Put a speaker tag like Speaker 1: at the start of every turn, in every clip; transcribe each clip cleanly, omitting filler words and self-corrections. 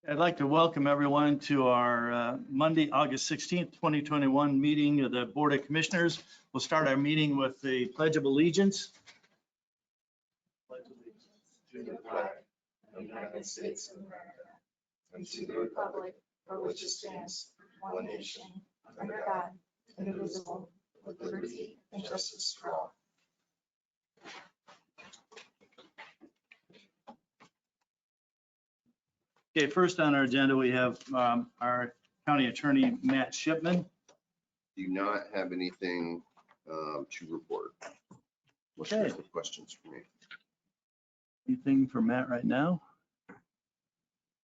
Speaker 1: I'd like to welcome everyone to our Monday, August 16th, 2021 meeting of the Board of Commissioners. We'll start our meeting with the Pledge of Allegiance.
Speaker 2: Pledge allegiance to the flag of the United States of America and to the republic for which it stands, one nation, under God, indivisible, with liberty and justice for all.
Speaker 1: Okay, first on our agenda, we have our County Attorney, Matt Shipman.
Speaker 3: Do not have anything to report. What's
Speaker 1: Okay.
Speaker 3: the questions for me?
Speaker 1: Anything for Matt right now?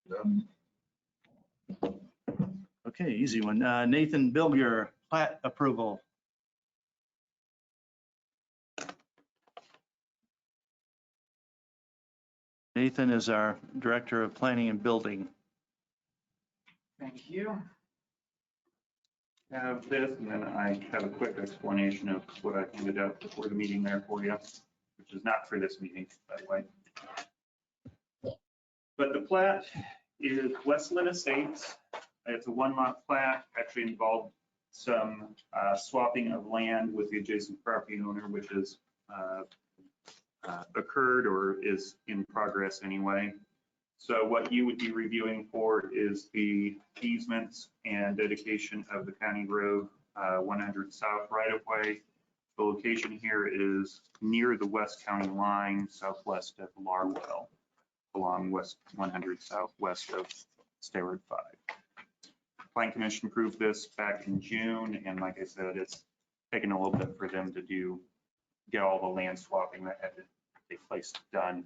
Speaker 3: No.
Speaker 1: Okay, easy one. Nathan Bilger, plat approval. Nathan is our Director of Planning and Building.
Speaker 4: Thank you. Have this, and then I have a quick explanation of what I handed out before the meeting there for you, which is not for this meeting, by the way. But the plat is Westland Estates. It's a one-lot plat, actually involved some swapping of land with the adjacent property owner, which has occurred or is in progress anyway. So what you would be reviewing for is the easements and dedication of the county road 100 South right-of-way. The location here is near the West County line, southwest of Larwell, along West 100 southwest of Stayward 5. Plan Commission approved this back in June, and like I said, it's taken a little bit for them to get all the land swapping that had to take place done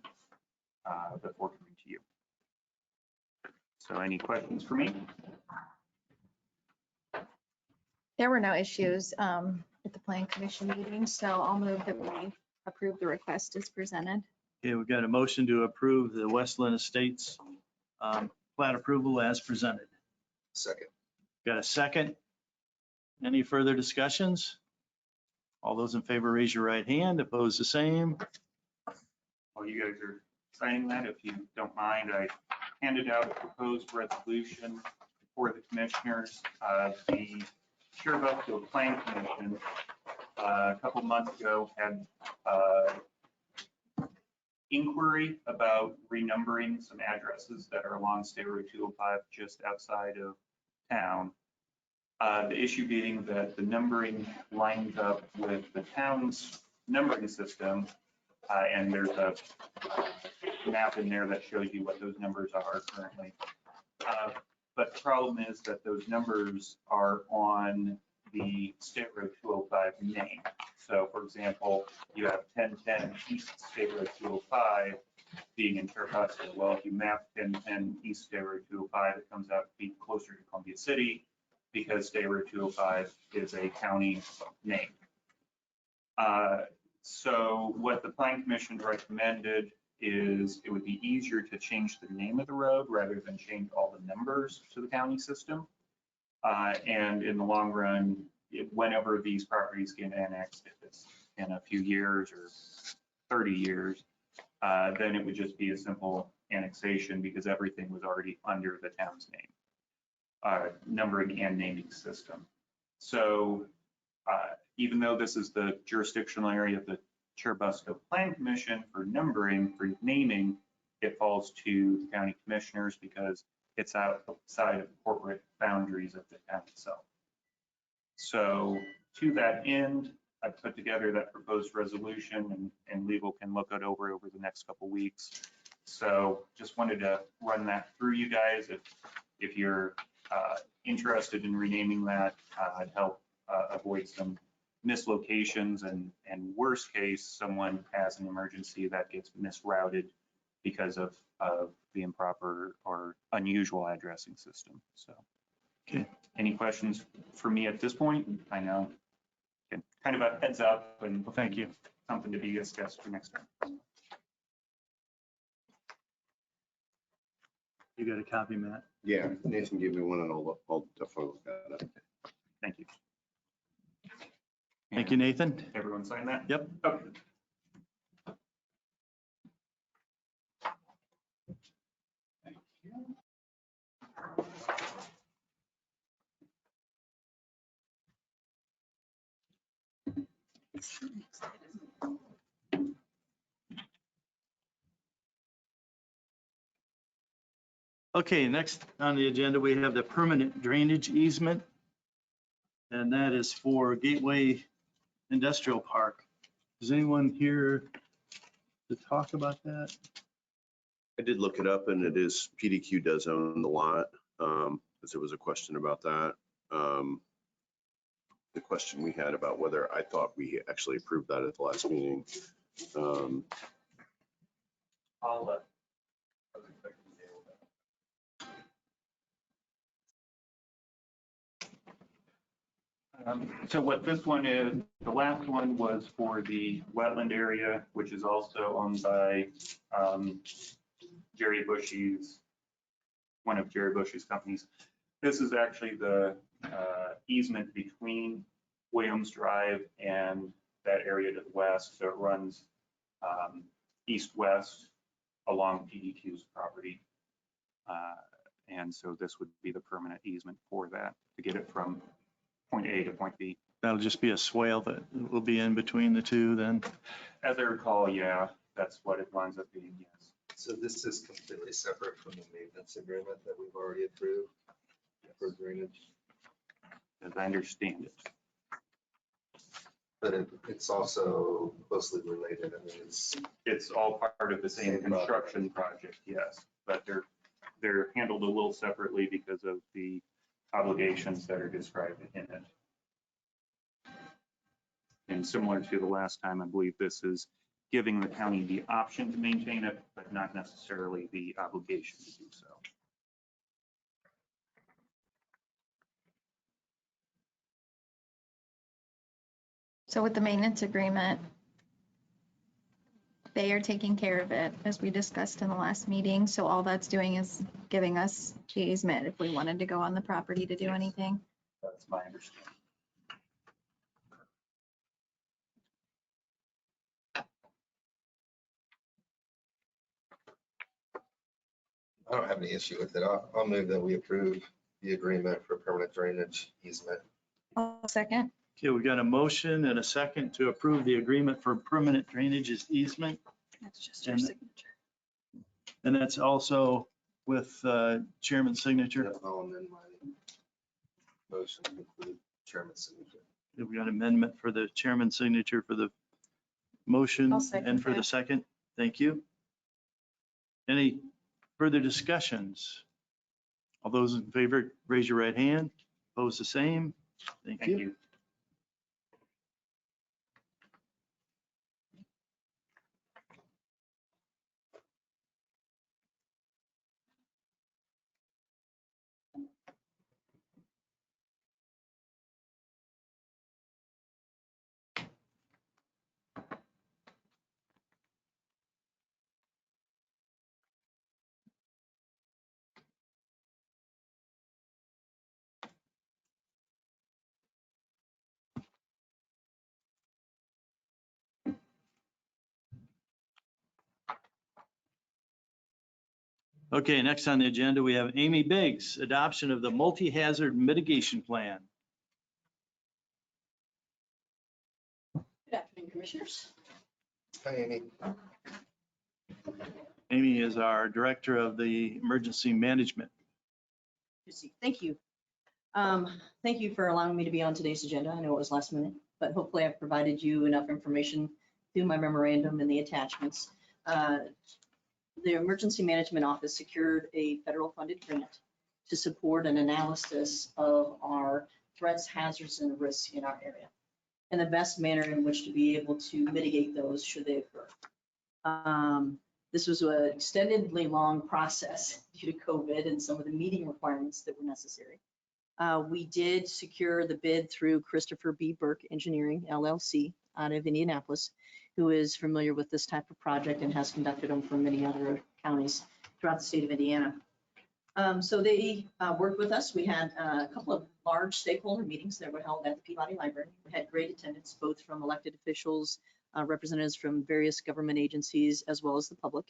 Speaker 4: before coming to you. So any questions for me?
Speaker 5: There were no issues at the Plan Commission meeting, so I'll move that we approve the request as presented.
Speaker 1: Okay, we've got a motion to approve the Westland Estates plat approval as presented.
Speaker 3: Second.
Speaker 1: Got a second? Any further discussions? All those in favor, raise your right hand. Opposed, the same.
Speaker 4: While you guys are signing that, if you don't mind, I handed out a proposed resolution for the commissioners. The Sherbuck Plan Commission a couple months ago had inquiry about renumbering some addresses that are along State Road 205 just outside of town. The issue being that the numbering lines up with the town's numbering system, and there's a map in there that shows you what those numbers are currently. But the problem is that those numbers are on the State Road 205 name. So for example, you have 1010 East State Road 205 being in Sherbuck. Well, if you map 1010 East State Road 205, it comes out to be closer to Columbia City because State Road 205 is a county name. So what the Plan Commission recommended is it would be easier to change the name of the road rather than change all the numbers to the county system. And in the long run, whenever these properties get annexed, if it's in a few years or 30 years, then it would just be a simple annexation because everything was already under the town's name, numbering and naming system. So even though this is the jurisdictional area of the Sherbuck Plan Commission for numbering, for naming, it falls to the county commissioners because it's outside of corporate boundaries of the town itself. So to that end, I put together that proposed resolution and legal can look it over the next couple of weeks. So just wanted to run that through you guys. If you're interested in renaming that, I'd help avoid some mislocations and worst case, someone has an emergency that gets misrouted because of the improper or unusual addressing system. So,
Speaker 1: okay.
Speaker 4: Any questions for me at this point? I know, kind of a heads up and
Speaker 1: Well, thank you.
Speaker 4: Something to be discussed for next time.
Speaker 1: You got a copy, Matt?
Speaker 3: Yeah, Nathan gave me one and I'll definitely look at it.
Speaker 4: Thank you.
Speaker 1: Thank you, Nathan.
Speaker 4: Everyone sign that?
Speaker 1: Yep.
Speaker 4: Okay.
Speaker 1: Okay, next on the agenda, we have the permanent drainage easement. And that is for Gateway Industrial Park. Is anyone here to talk about that?
Speaker 3: I did look it up and it is, PDQ does own the lot, because there was a question about that. The question we had about whether I thought we actually approved that at the last meeting.
Speaker 4: I'll So what this one is, the last one was for the wetland area, which is also owned by Jerry Bushy's, one of Jerry Bushy's companies. This is actually the easement between Williams Drive and that area to the west. So it runs east-west along PDQ's property. And so this would be the permanent easement for that, to get it from point A to point B.
Speaker 1: That'll just be a swale that will be in between the two then.
Speaker 4: As I recall, yeah, that's what it winds up being, yes.
Speaker 6: So this is completely separate from the maintenance agreement that we've already approved for drainage,
Speaker 4: As I understand it.
Speaker 6: but it's also closely related. I mean,
Speaker 4: It's all part of the same construction project, yes, but they're handled a little separately because of the obligations that are described in it. And similar to the last time, I believe this is giving the county the option to maintain it, but not necessarily the obligation to do so.
Speaker 5: So with the maintenance agreement, they are taking care of it, as we discussed in the last meeting. So all that's doing is giving us the easement if we wanted to go on the property to do anything.
Speaker 4: That's my understanding.
Speaker 6: I don't have any issue with it. I'll move that we approve the agreement for permanent drainage easement.
Speaker 5: I'll second.
Speaker 1: Okay, we got a motion and a second to approve the agreement for permanent drainage easement.
Speaker 5: That's just your
Speaker 1: And-
Speaker 5: signature.
Speaker 1: And that's also with chairman's signature.
Speaker 6: I'll amend my motion to include chairman's signature.
Speaker 1: We got amendment for the chairman's signature for the motion
Speaker 5: I'll second
Speaker 1: and for the
Speaker 5: that.
Speaker 1: second. Thank you. Any further discussions? All those in favor, raise your right hand. Opposed, the same. Thank
Speaker 4: Thank
Speaker 1: you.
Speaker 4: you.
Speaker 1: Okay, next on the agenda, we have Amy Biggs, adoption of the multi-hazard mitigation plan.
Speaker 7: Good afternoon, Commissioners.
Speaker 6: Hi, Amy.
Speaker 1: Amy is our director of the emergency management.
Speaker 7: Thank you. Thank you for allowing me to be on today's agenda. I know it was last minute, but hopefully I've provided you enough information through my memorandum and the attachments. The Emergency Management Office secured a federal funded grant to support an analysis of our threats, hazards, and risks in our area, and the best manner in which to be able to mitigate those should they occur. This was an extendedly long process due to COVID and some of the meeting requirements that were necessary. We did secure the bid through Christopher B. Burke Engineering LLC out of Indianapolis, who is familiar with this type of project and has conducted them for many other counties throughout the state of Indiana. So they worked with us. We had a couple of large stakeholder meetings that were held at the Peabody Library. We had great attendance, both from elected officials, representatives from various government agencies, as well as the public.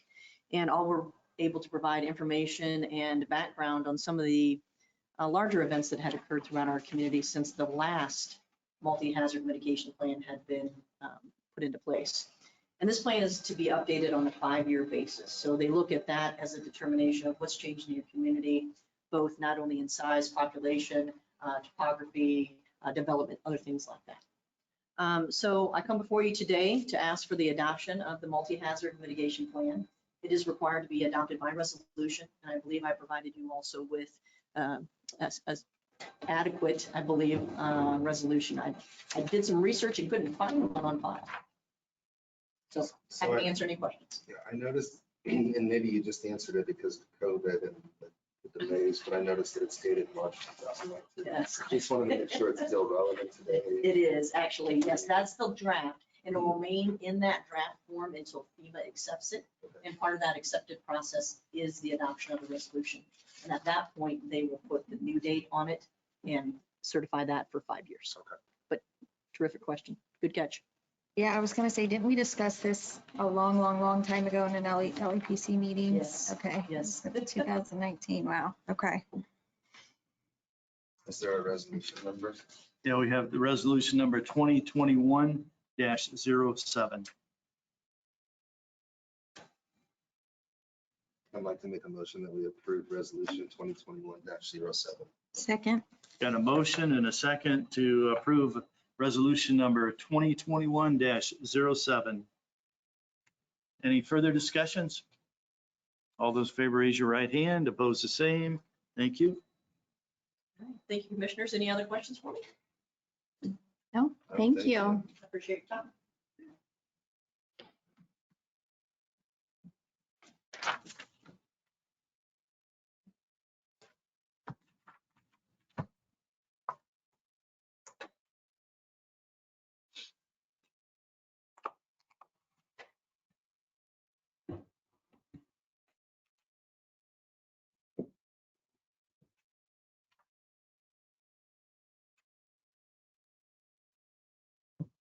Speaker 7: And all were able to provide information and background on some of the larger events that had occurred throughout our community since the last multi-hazard mitigation plan had been put into place. And this plan is to be updated on a 5-year basis. So they look at that as a determination of what's changed in your community, both not only in size, population, topography, development, other things like that. So I come before you today to ask for the adoption of the multi-hazard mitigation plan. It is required to be adopted by resolution, and I believe I provided you also with as adequate, I believe, resolution. I did some research and couldn't find one on file. So happy to answer any questions.
Speaker 6: Yeah, I noticed, and maybe you just answered it because of COVID and the delays, but I noticed that it's dated March 2019.
Speaker 7: Yes.
Speaker 6: Just want to make sure it's still relevant today.
Speaker 7: It is actually, yes, that's the draft, and it will remain in that draft form until FEMA accepts it. And part of that accepted process is the adoption of the resolution. And at that point, they will put the new date on it and certify that for 5 years.
Speaker 6: Okay.
Speaker 7: But terrific question. Good catch.
Speaker 5: Yeah, I was gonna say, didn't we discuss this a long time ago in an LEPC meetings?
Speaker 7: Yes.
Speaker 5: Okay.
Speaker 7: Yes.
Speaker 5: 2019, wow, okay.
Speaker 6: Is there a resolution number?
Speaker 1: Yeah, we have the resolution number 2021-07.
Speaker 6: I'd like to make a motion that we approve resolution 2021-07.
Speaker 5: Second,
Speaker 1: Got a motion and a second to approve resolution number 2021-07. Any further discussions? All those in favor, raise your right hand. Opposed, the same. Thank you.
Speaker 7: Thank you, commissioners. Any other questions for me?
Speaker 5: no, thank you.
Speaker 7: I appreciate your time.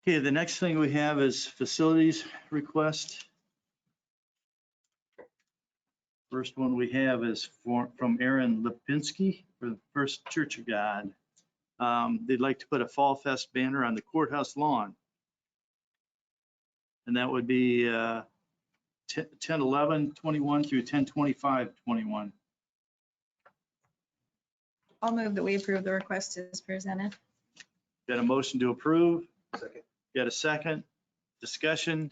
Speaker 1: Okay, the next thing we have is facilities request. First one we have is from Aaron Lipinski for the First Church of God. They'd like to put a Fall Fest banner on the courthouse lawn. And that would be 10/11/21 through 10/25/21.
Speaker 5: I'll move that we approve the request as presented.
Speaker 1: Got a motion to approve?
Speaker 6: Second.
Speaker 1: Got a second? Discussion?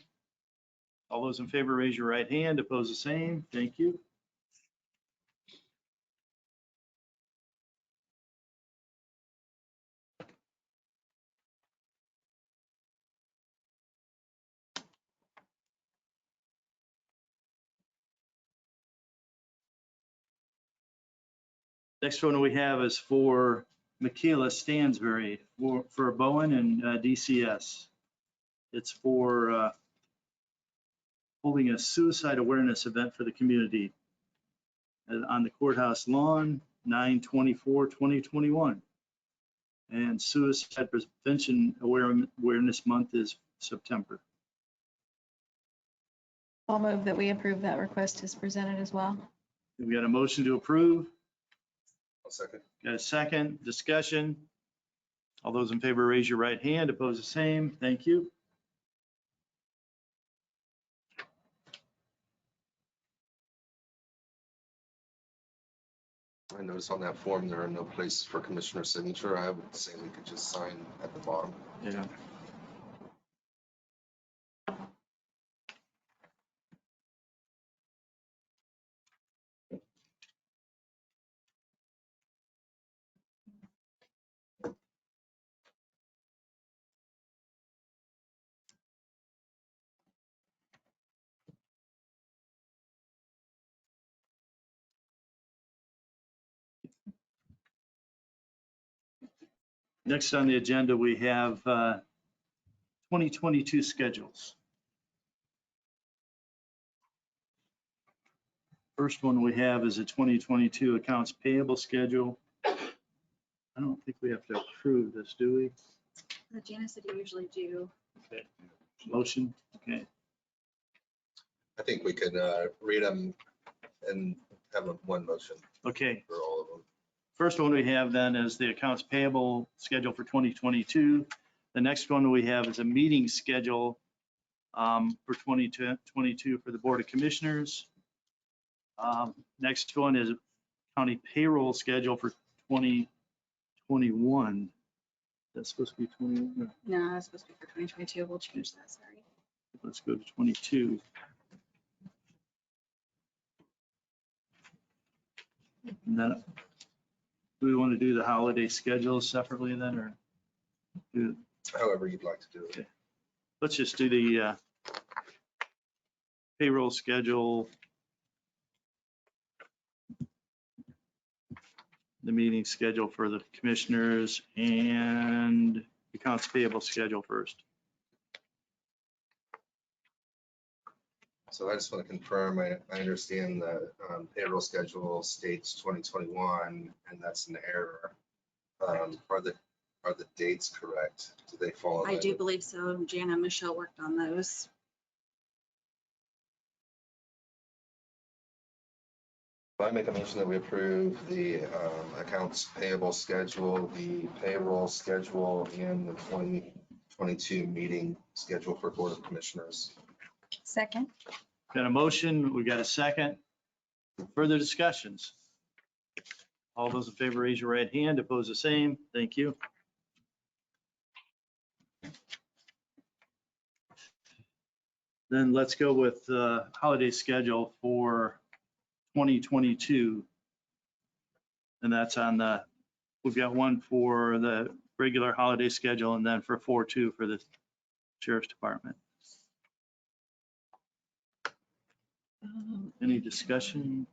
Speaker 1: All those in favor, raise your right hand. Opposed, the same. Thank you. Next one we have is for Michaela Stansberry for Bowen and DCS. It's for holding a suicide awareness event for the community on the courthouse lawn, 9/24/2021. And Suicide Prevention Awareness Month is September.
Speaker 5: I'll move that we approve that request as presented as well.
Speaker 1: We got a motion to approve.
Speaker 6: I'll second.
Speaker 1: Got a second? Discussion? All those in favor, raise your right hand. Opposed, the same. Thank you.
Speaker 6: I noticed on that form, there are no places for commissioner signature. I would say we could just sign at the bottom.
Speaker 1: Yeah. Next on the agenda, we have 2022 schedules. First one we have is a 2022 accounts payable schedule. I don't think we have to approve this, do we?
Speaker 5: Janice said you usually do.
Speaker 1: Okay. Motion, okay.
Speaker 6: I think we could read them and have one motion
Speaker 1: Okay,
Speaker 6: for all of them.
Speaker 1: first one we have then is the accounts payable schedule for 2022. The next one we have is a meeting schedule for 2022 for the Board of Commissioners. Next one is county payroll schedule for 2021. That's supposed to be 21.
Speaker 5: No, it's supposed to be for 2022. We'll change that, sorry.
Speaker 1: Let's go to 22. And then, do we want to do the holiday schedule separately then, or do,
Speaker 6: However you'd like to do it.
Speaker 1: let's just do the payroll schedule, the meeting schedule for the commissioners, and accounts payable schedule first.
Speaker 6: So I just want to confirm, I understand the payroll schedule states 2021, and that's an error. Are the dates correct? Do they fall? in
Speaker 2: I
Speaker 6: line
Speaker 2: do
Speaker 6: with-
Speaker 2: believe so. Jan and Michelle worked on those.
Speaker 6: I make a motion that we approve the accounts payable schedule, the payroll schedule, and the 2022 meeting schedule for Board of Commissioners.
Speaker 5: Second.
Speaker 1: Got a motion, we got a second. Further discussions? All those in favor, raise your right hand. Opposed, the same. Thank you. Then let's go with the holiday schedule for 2022. And that's on the, we've got one for the regular holiday schedule and then for 4/2 for the Sheriff's Department. Any discussion?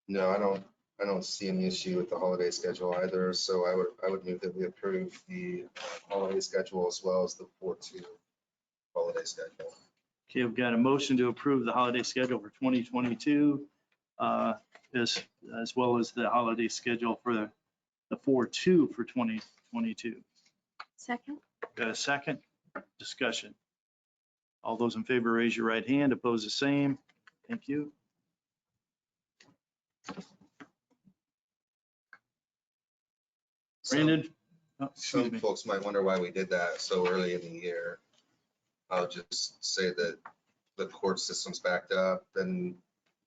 Speaker 6: No, I don't see any issue with the holiday schedule either, so I would move that we approve the holiday schedule as well as the 4/2 holiday schedule.
Speaker 1: Okay, we've got a motion to approve the holiday schedule for 2022, as well as the holiday schedule for the 4/2 for 2022.
Speaker 5: Second.
Speaker 1: Got a second? Discussion. All those in favor, raise your right hand. Opposed, the same. Thank you. Brandon? Oh, excuse
Speaker 6: Some
Speaker 1: me.
Speaker 6: folks might wonder why we did that so early in the year. I'll just say that the court system's backed up and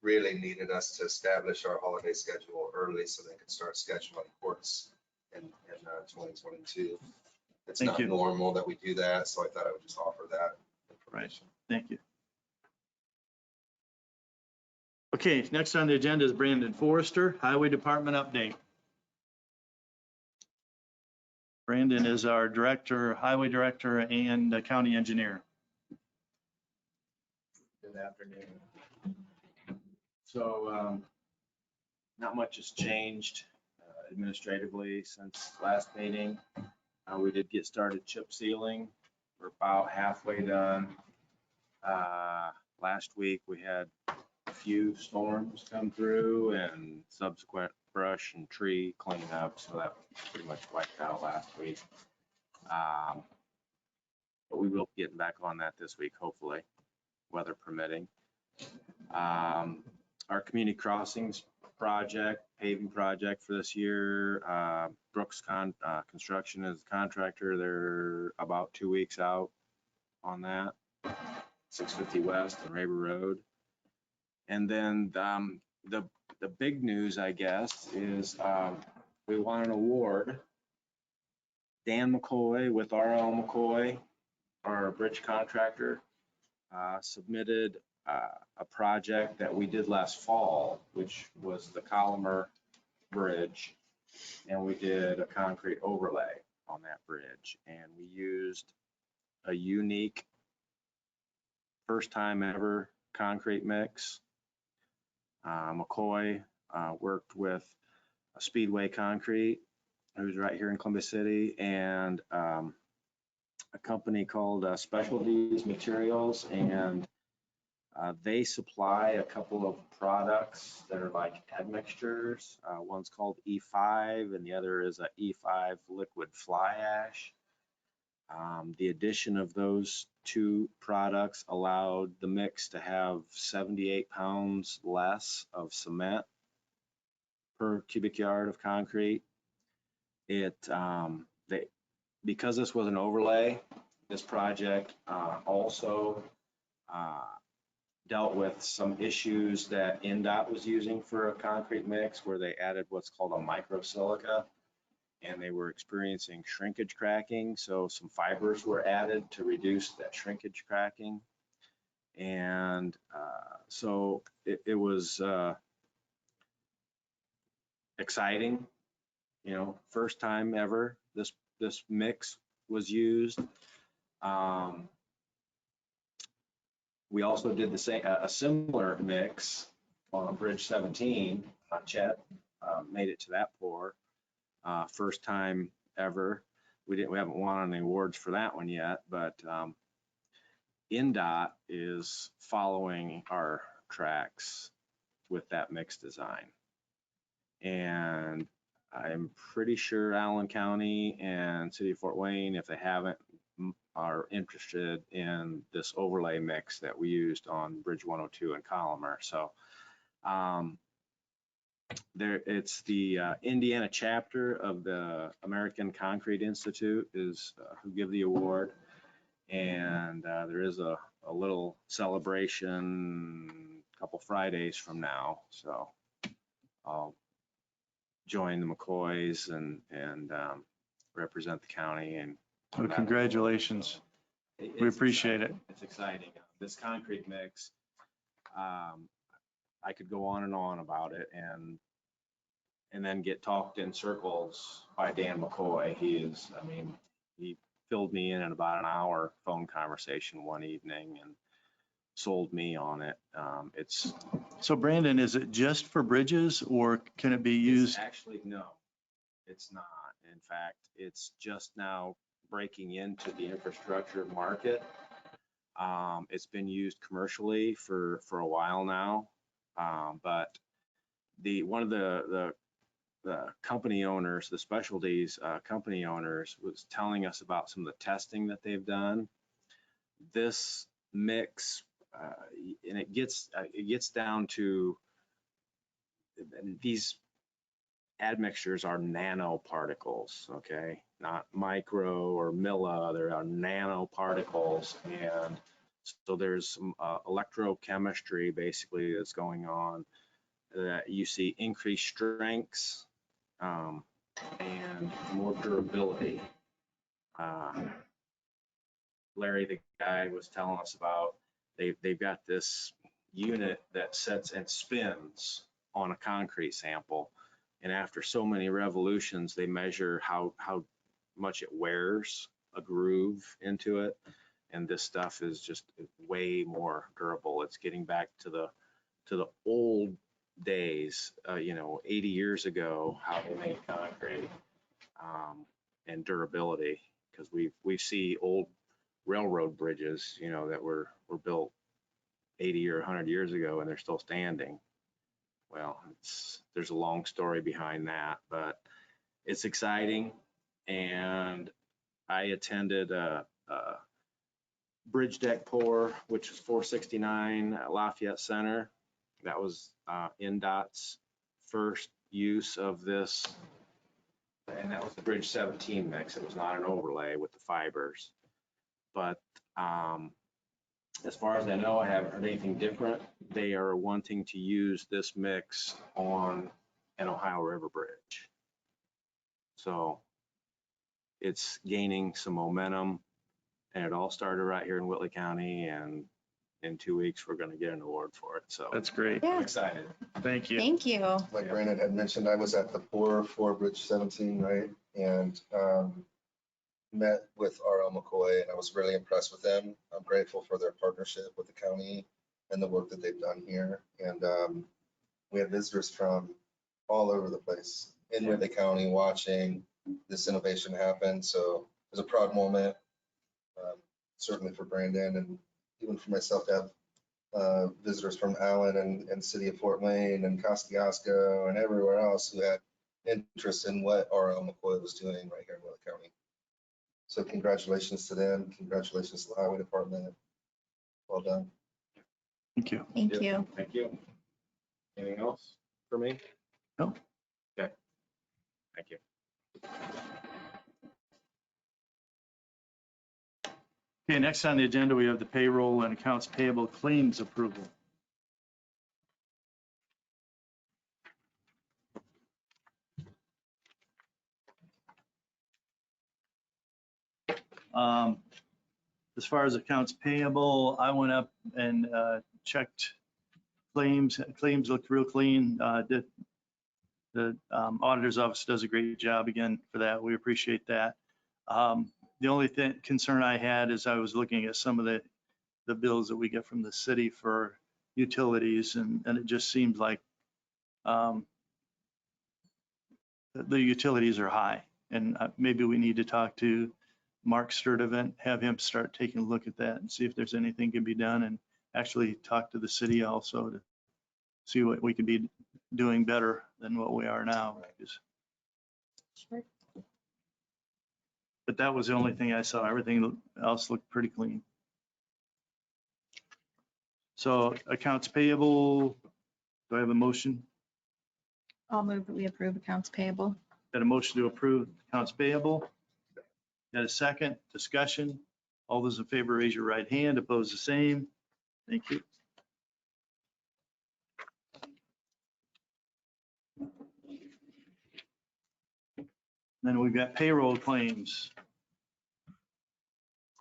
Speaker 6: really needed us to establish our holiday schedule early so they could start scheduling courts in 2022. It's
Speaker 1: Thank
Speaker 6: not
Speaker 1: you.
Speaker 6: normal that we do that, so I thought I would just offer that information.
Speaker 1: Thank you. Okay, next on the agenda is Brandon Forrester, Highway Department update. Brandon is our director, highway director, and county engineer.
Speaker 8: Good afternoon. So not much has changed administratively since last meeting. We did get started chip sealing. We're about halfway done. Last week, we had a few storms come through and subsequent brush and tree cleanup, so that pretty much wiped out last week. But we will be getting back on that this week, hopefully, weather permitting. Our community crossings project, paving project for this year, Brooks Construction is the contractor. They're about 2 weeks out on that, 650 West and Raber Road. And then the big news, I guess, is we won an award. Dan McCoy with R.L. McCoy, our bridge contractor, submitted a project that we did last fall, which was the Colomer Bridge. And we did a concrete overlay on that bridge. And we used a unique, first time ever concrete mix. McCoy worked with Speedway Concrete, who's right here in Columbus City, and a company called Specialties Materials, and they supply a couple of products that are like admixtures. One's called E5 and the other is a E5 liquid fly ash. The addition of those two products allowed the mix to have 78 pounds less of cement per cubic yard of concrete. because this was an overlay, this project also dealt with some issues that NDOT was using for a concrete mix, where they added what's called a microsilica, and they were experiencing shrinkage cracking. So some fibers were added to reduce that shrinkage cracking. And so it was exciting, you know, first time ever this mix was used. We also did a similar mix on Bridge 17. Chet made it to that pour, first time ever. We haven't won any awards for that one yet, but NDOT is following our tracks with that mix design. And I'm pretty sure Allen County and City of Fort Wayne, if they haven't, are interested in this overlay mix that we used on Bridge 102 in Colomer. So it's the Indiana chapter of the American Concrete Institute is who give the award. And there is a little celebration a couple Fridays from now. So I'll join the McCoys and represent the county. And
Speaker 1: Well, congratulations. We appreciate it.
Speaker 8: It's exciting. This concrete mix, I could go on and on about it and then get talked in circles by Dan McCoy. He filled me in about an hour phone conversation one evening and sold me on it.
Speaker 1: So Brandon, is it just for bridges or can it be used?
Speaker 8: Actually, no, it's not. In fact, it's just now breaking into the infrastructure market. It's been used commercially for a while now, but one of the company owners, the specialties company owners, was telling us about some of the testing that they've done. This mix, and it gets down to, these admixtures are nanoparticles, okay? Not micro or milli, there are nanoparticles. And so there's some electrochemistry basically that's going on, that you see increased strengths and more durability. Larry, the guy, was telling us about, they've got this unit that sets and spins on a concrete sample. And after so many revolutions, they measure how much it wears a groove into it. And this stuff is just way more durable. It's getting back to the old days, 80 years ago, how they made concrete, and durability. Because we see old railroad bridges, that were built 80 or 100 years ago and they're still standing. Well, there's a long story behind that, but it's exciting. And I attended a bridge deck pour, which was 469 at Lafayette Center. That was NDOT's first use of this, and that was the Bridge 17 mix. It was not an overlay with the fibers, but as far as I know, I haven't heard anything different. They are wanting to use this mix on an Ohio River bridge. So it's gaining some momentum, and it all started right here in Whitley County, and in 2 weeks, we're going to get an award for it. So
Speaker 1: That's great.
Speaker 5: Yeah.
Speaker 8: I'm excited.
Speaker 1: Thank you.
Speaker 5: Thank you.
Speaker 6: Like Brandon had mentioned, I was at the pour for Bridge 17, right? And met with R.L. McCoy, and I was really impressed with them. I'm grateful for their partnership with the county and the work that they've done here. And we had visitors from all over the place in Whitley County watching this innovation happen. So it was a proud moment, certainly for Brandon and even for myself to have visitors from Allen and City of Fort Wayne and Kosciuszko and everywhere else who had interest in what R.L. McCoy was doing right here in Whitley County. So congratulations to them. Congratulations to the Highway Department. Well done.
Speaker 1: Thank you.
Speaker 5: Thank you.
Speaker 8: Thank you. Anything else for me?
Speaker 1: No.
Speaker 8: Okay. Thank you.
Speaker 1: Okay, next on the agenda, we have the payroll and accounts payable claims approval. As far as accounts payable, I went up and checked claims. Claims looked real clean. The auditor's office does a great job again for that. We appreciate that. The only concern I had is I was looking at some of the bills that we get from the city for utilities, and it just seems like the utilities are high. And maybe we need to talk to Mark Sturdivant, have him start taking a look at that and see if there's anything can be done, and actually talk to the city also to see what we could be doing better than what we are now.
Speaker 5: Sure.
Speaker 1: But that was the only thing I saw. Everything else looked pretty clean. So accounts payable, do I have a motion?
Speaker 5: I'll move that we approve accounts payable.
Speaker 1: Got a motion to approve accounts payable? Got a second? Discussion? All those in favor, raise your right hand. Opposed, the same. Thank you. Then we've got payroll claims.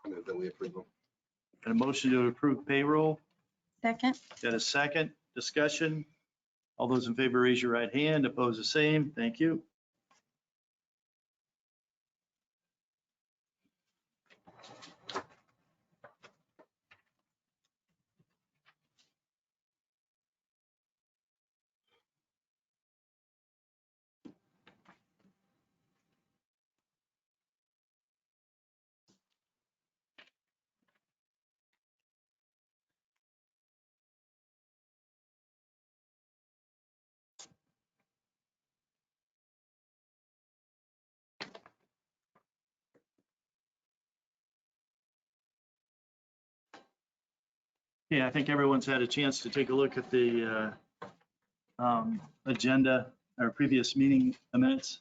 Speaker 6: I move that we approve them.
Speaker 1: Got a motion to approve payroll?
Speaker 5: Second.
Speaker 1: Got a second? Discussion? All those in favor, raise your right hand. Opposed, the same. Thank you. Yeah, I think everyone's had a chance to take a look at the agenda or previous meeting minutes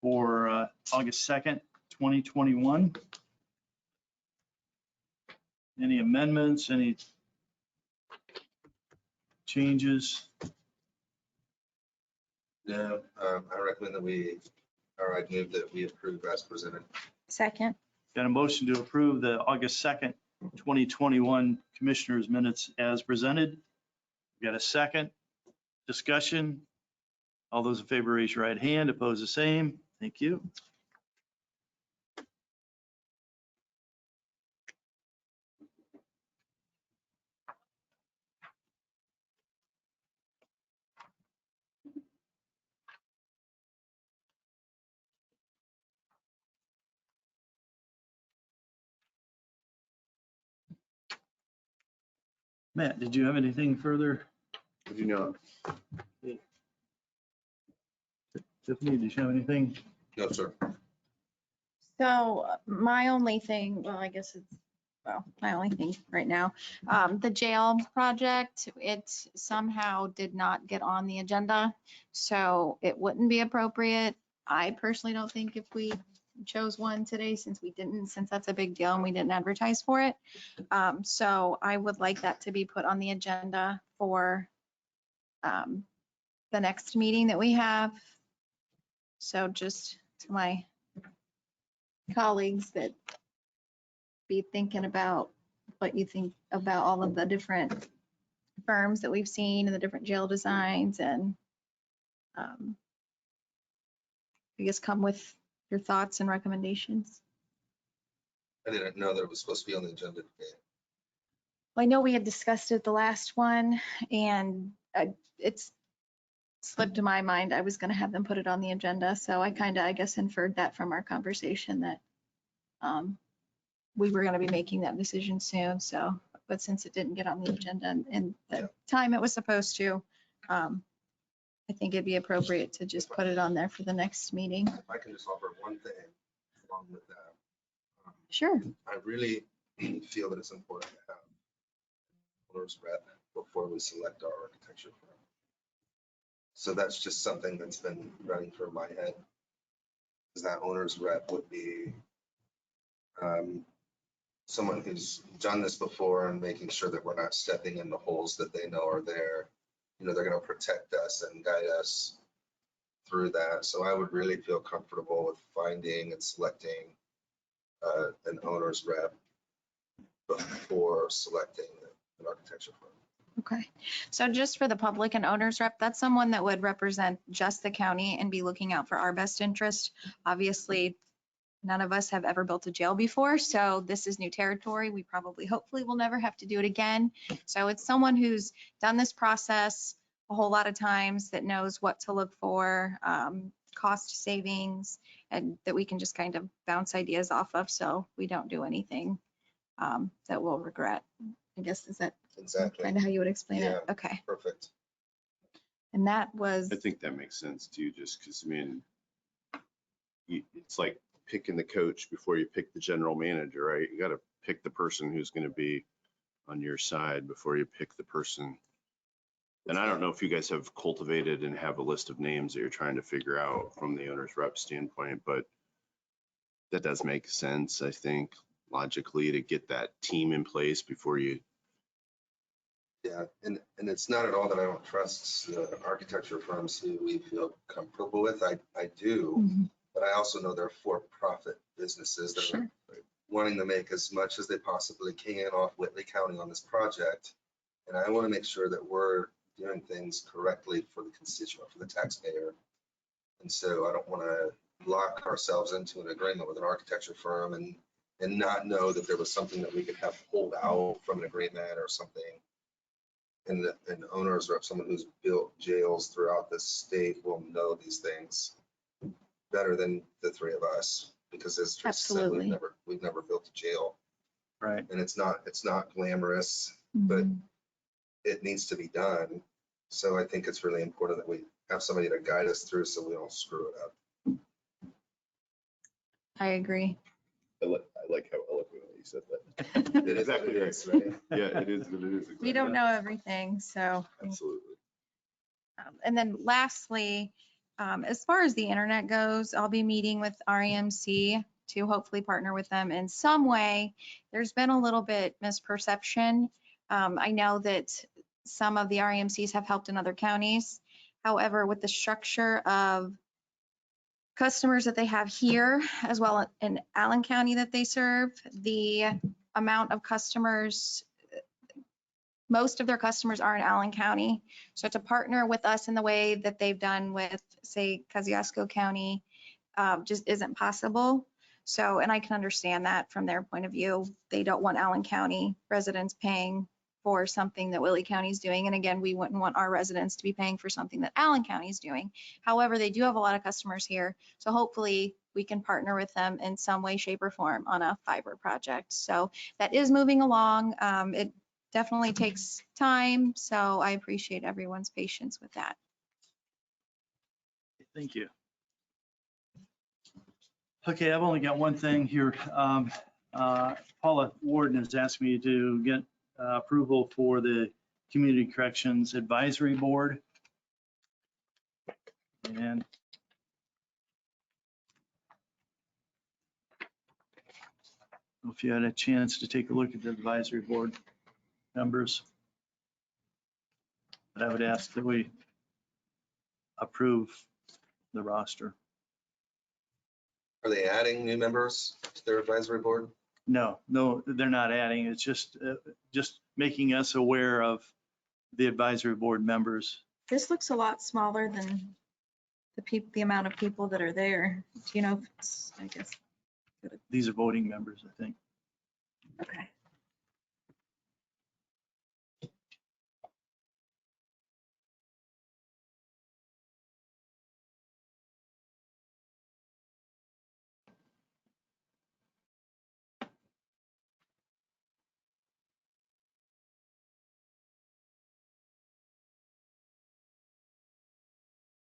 Speaker 1: for August 2nd, 2021. Any amendments, any changes?
Speaker 6: No, I recommend that I move that we approve as presented.
Speaker 5: Second.
Speaker 1: Got a motion to approve the August 2nd, 2021 Commissioners minutes as presented. Got a second? Discussion? All those in favor, raise your right hand. Opposed, the same. Thank you. Matt, did you have anything further?
Speaker 3: Would you know?
Speaker 1: Tiffany, did you have anything?
Speaker 6: No, sir.
Speaker 5: So my only thing, well, I guess it's, well, my only thing right now, the jail project, it somehow did not get on the agenda. So it wouldn't be appropriate. I personally don't think if we chose one today, since that's a big deal and we didn't advertise for it. So I would like that to be put on the agenda for the next meeting that we have. So just to my colleagues that be thinking about what you think about all of the different firms that we've seen and the different jail designs, and I guess come with your thoughts and recommendations.
Speaker 6: I didn't know that it was supposed to be on the agenda today.
Speaker 5: Well, I know we had discussed it the last one, and it's slipped to my mind. I was going to have them put it on the agenda, so I kind of, I guess, inferred that from our conversation that we were going to be making that decision soon. So, but since it didn't get on the agenda and the time it was supposed to, I think it'd be appropriate to just put it on there for the next meeting.
Speaker 6: If I can just offer one thing along with that.
Speaker 5: Sure.
Speaker 6: I really feel that it's important to have owner's rep before we select our architecture firm. So that's just something that's been running through my head. Is that owner's rep would be someone who's done this before and making sure that we're not stepping in the holes that they know are there. You know, they're going to protect us and guide us through that. So I would really feel comfortable with finding and selecting an owner's rep before selecting an architecture firm.
Speaker 5: Okay, so just for the public and owners rep, that's someone that would represent just the county and be looking out for our best interest. Obviously, none of us have ever built a jail before, so this is new territory. We probably, hopefully, will never have to do it again. So it's someone who's done this process a whole lot of times, that knows what to look for, cost savings, and that we can just kind of bounce ideas off of, so we don't do anything that we'll regret. I guess, is that
Speaker 6: Exactly.
Speaker 5: kind of how you would explain it?
Speaker 6: Yeah.
Speaker 5: Okay.
Speaker 6: Perfect.
Speaker 5: And that was,
Speaker 3: I think that makes sense too, just because, I mean, it's like picking the coach before you pick the general manager, right? You got to pick the person who's going to be on your side before you pick the person. And I don't know if you guys have cultivated and have a list of names that you're trying to figure out from the owner's rep standpoint, but that does make sense, I think, logically, to get that team in place before you.
Speaker 6: Yeah, and it's not at all that I don't trust the architecture firms who we feel comfortable with. I do,
Speaker 5: Mhm.
Speaker 6: but I also know they're for-profit businesses that
Speaker 5: Sure.
Speaker 6: are wanting to make as much as they possibly can off Whitley County on this project. And I want to make sure that we're doing things correctly for the constituent, for the taxpayer. And so I don't want to lock ourselves into an agreement with an architecture firm and not know that there was something that we could have pulled out from an agreement or something. And an owner's rep, someone who's built jails throughout the state, will know these things better than the three of us, because as Teresa said,
Speaker 5: Absolutely.
Speaker 6: we've never built a jail,
Speaker 1: Right.
Speaker 6: and it's not glamorous, but
Speaker 5: Mhm.
Speaker 6: it needs to be done. So I think it's really important that we have somebody to guide us through so we don't screw it up.
Speaker 5: I agree.
Speaker 3: I like how eloquently you said that.
Speaker 6: It is
Speaker 3: Exactly
Speaker 6: what it
Speaker 3: right.
Speaker 6: is, right?
Speaker 3: Yeah, it is what it is.
Speaker 5: We don't know everything, so.
Speaker 3: Absolutely.
Speaker 5: And then lastly, as far as the internet goes, I'll be meeting with REMC to hopefully partner with them in some way. There's been a little bit misperception. I know that some of the REMCs have helped in other counties. However, with the structure of customers that they have here, as well in Allen County that they serve, the amount of customers, most of their customers are in Allen County. So to partner with us in the way that they've done with, say, Kosciuszko County, just isn't possible. So, and I can understand that from their point of view. They don't want Allen County residents paying for something that Whitley County is doing. And again, we wouldn't want our residents to be paying for something that Allen County is doing. However, they do have a lot of customers here. So hopefully we can partner with them in some way, shape, or form on a fiber project. So that is moving along. It definitely takes time. So I appreciate everyone's patience with that.
Speaker 1: Thank you. Okay, I've only got one thing here. Paula Warden has asked me to get approval for the Community Corrections Advisory Board. And if you had a chance to take a look at the advisory board members, but I would ask that we approve the roster.
Speaker 6: Are they adding new members to their advisory board?
Speaker 1: No, they're not adding. It's just making us aware of the advisory board members.
Speaker 5: This looks a lot smaller than the amount of people that are there. Do you know if it's, I guess,
Speaker 1: These are voting members, I think.
Speaker 5: okay.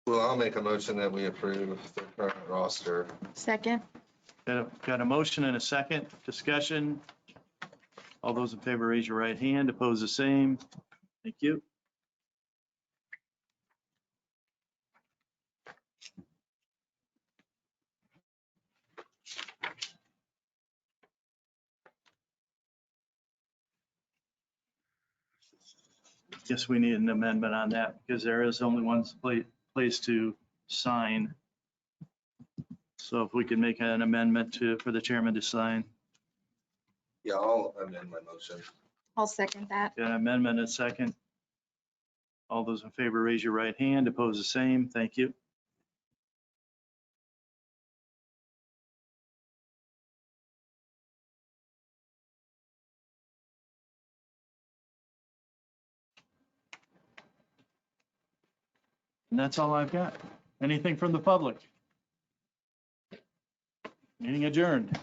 Speaker 6: Well, I'll make a motion that we approve the current roster.
Speaker 5: Second,
Speaker 1: Got a motion and a second discussion. All those in favor, raise your right hand. Opposed, the same. Thank you. Guess we need an amendment on that because there is only one place to sign. So if we can make an amendment for the chairman to sign.
Speaker 6: Yeah, I'll amend my motion.
Speaker 5: I'll second that.
Speaker 1: Got an amendment, a second. All those in favor, raise your right hand. Opposed, the same. Thank you. And that's all I've got. Anything from the public? Meeting adjourned.